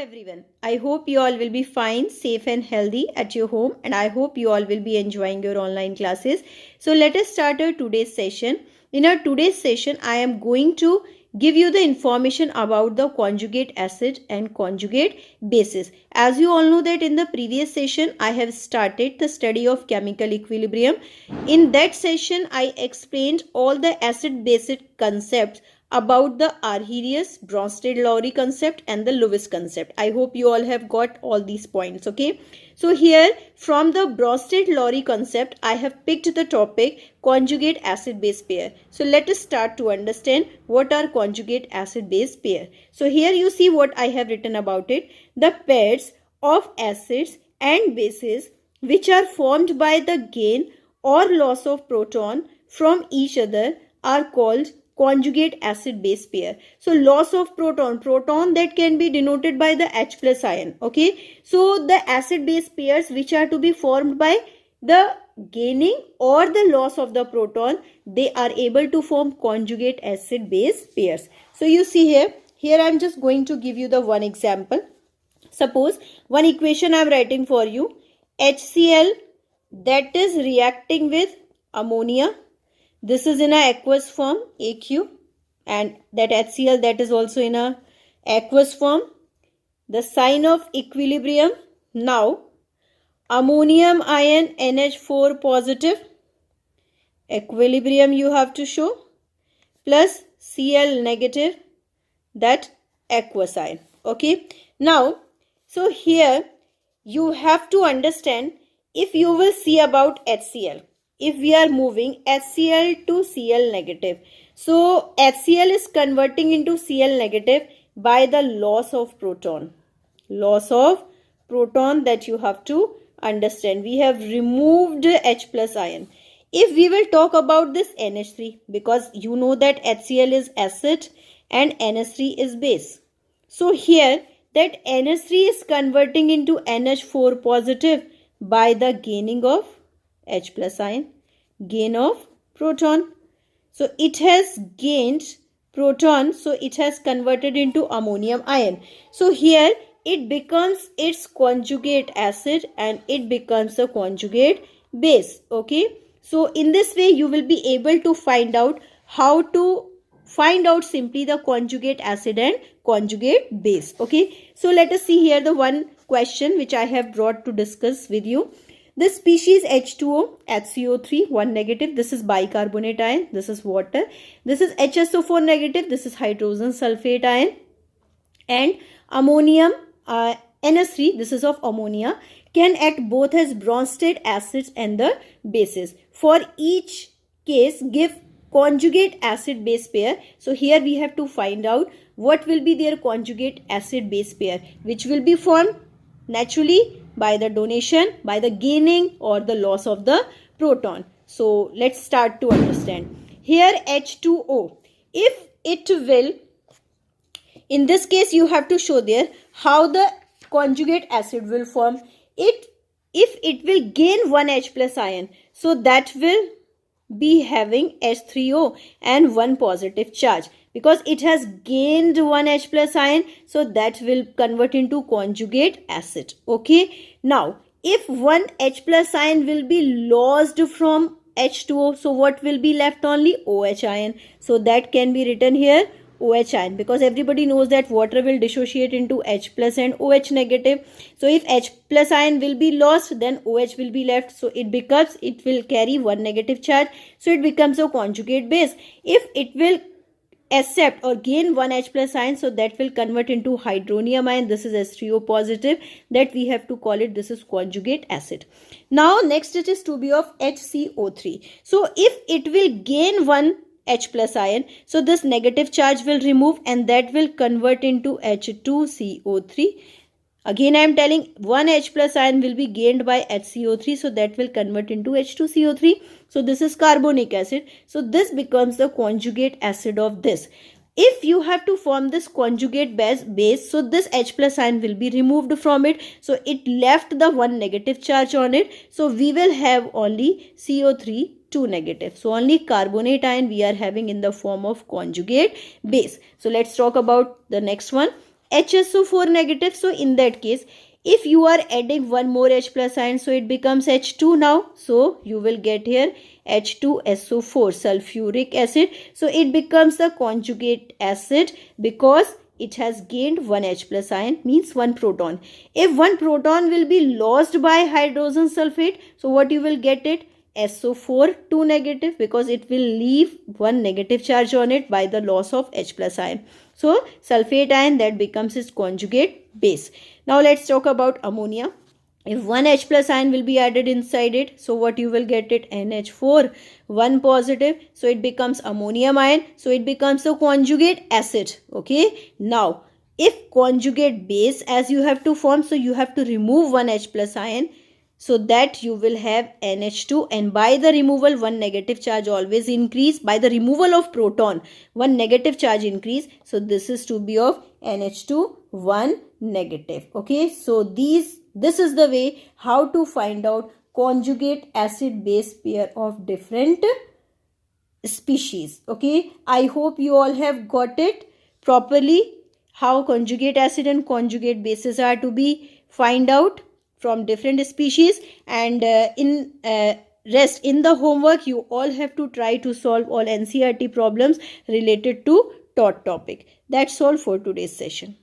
everyone. I hope you all will be fine, safe and healthy at your home, and I hope you all will be enjoying your online classes. So let us start our today's session. In our today's session, I am going to give you the information about the conjugate acid and conjugate bases. As you all know that in the previous session, I have started the study of chemical equilibrium. In that session, I explained all the acid-basic concepts about the Arrhenius, Bronsted-Lowry concept and the Lewis concept. I hope you all have got all these points, okay? So here from the Bronsted-Lowry concept, I have picked the topic conjugate acid-base pair. So let us start to understand what are conjugate acid-base pair. So here you see what I have written about it. The pairs of acids and bases which are formed by the gain or loss of proton from each other are called conjugate acid-base pair. So loss of proton that can be denoted by the H plus ion. Okay. So the acid-base pairs which are to be formed by the gaining or the loss of the proton, they are able to form conjugate acid-base pairs. So you see here I am just going to give you the one example. Suppose one equation I am writing for you. HCl that is reacting with ammonia. This is in a aqueous form, AQ, and that HCl that is also in a aqueous form. The sign of equilibrium. Now, ammonium ion NH4 positive. Equilibrium you have to show. Plus Cl negative, that aqueous ion. Okay. Now, so here you have to understand, if you will see about HCl. If we are moving HCl to Cl negative. So HCl is converting into Cl negative by the loss of proton. Loss of proton that you have to understand. We have removed H plus ion. If we will talk about this NH3, because you know that HCl is acid and NH3 is base. So here that NH3 is converting into NH4 positive by the gaining of H plus ion, gain of proton. So it has gained proton, so it has converted into ammonium ion. So here it becomes its conjugate acid and it becomes a conjugate base. Okay. So in this way you will be able to find out how to find out simply the conjugate acid and conjugate base. Okay. So let us see here the one question which I have brought to discuss with you. This species H2O, Hso4 1 negative, this is bicarbonate ion, this is water, this is Hso4 negative, this is hydrogen sulfate ion, and ammonium NH3, this is of ammonia, can act both as Bronsted acids and the bases. For each case, give conjugate acid base pair. So here we have to find out what will be their conjugate acid base pair, which will be formed naturally by the donation, by the gaining or the loss of the proton. So let's start to understand. Here H2O, if it will, in this case you have to show there how the conjugate acid will form. If it will gain one H plus ion, so that will be having H3O and one positive charge. Because it has gained one H plus ion, so that will convert into conjugate acid. Okay. Now, if one H plus ion will be lost from H2O, so what will be left? Only OH ion. So that can be written here OH ion, because everybody knows that water will dissociate into H plus and OH negative. So if H plus ion will be lost, then OH will be left. So it will carry one negative charge. So it becomes a conjugate base. If it will accept or gain one H plus ion, so that will convert into hydronium ion. This is H3O positive, that we have to call it, this is conjugate acid. Now next it is to be of HCO3. So if it will gain one H plus ion, so this negative charge will remove and that will convert into H2CO3. Again I am telling, one H plus ion will be gained by HCO3, so that will convert into H2CO3. So this is carbonic acid. So this becomes the conjugate acid of this. If you have to form this conjugate base, so this H plus ion will be removed from it. So it left the one negative charge on it. So we will have only CO3 2 negative. So only carbonate ion we are having in the form of conjugate base. So let's talk about the next one. HSO4 negative. So in that case, if you are adding one more H plus ion, so it becomes H2 now. So you will get here H2SO4 sulfuric acid. So it becomes the conjugate acid because it has gained one H plus ion, means one proton. If one proton will be lost by hydrogen sulfate, so what you will get it? SO4 2 negative, because it will leave one negative charge on it by the loss of H plus ion. So sulfate ion, that becomes its conjugate base. Now let's talk about ammonia. If one H plus ion will be added inside it, so what you will get it? NH4 1 positive, so it becomes ammonium ion, so it becomes a conjugate acid. Okay, now if conjugate base as you have to form, so you have to remove one H plus ion, so that you will have NH2, and by the removal one negative charge always increase. By the removal of proton one negative charge increase, so this is to be of NH2 1 negative. Okay, so this is the way how to find out conjugate acid base pair of different species. Okay, I hope you all have got it properly, how conjugate acid and conjugate bases are to be find out from different species. And in the homework you all have to try to solve all NCERT problems related to taught topic. That's all for today's session.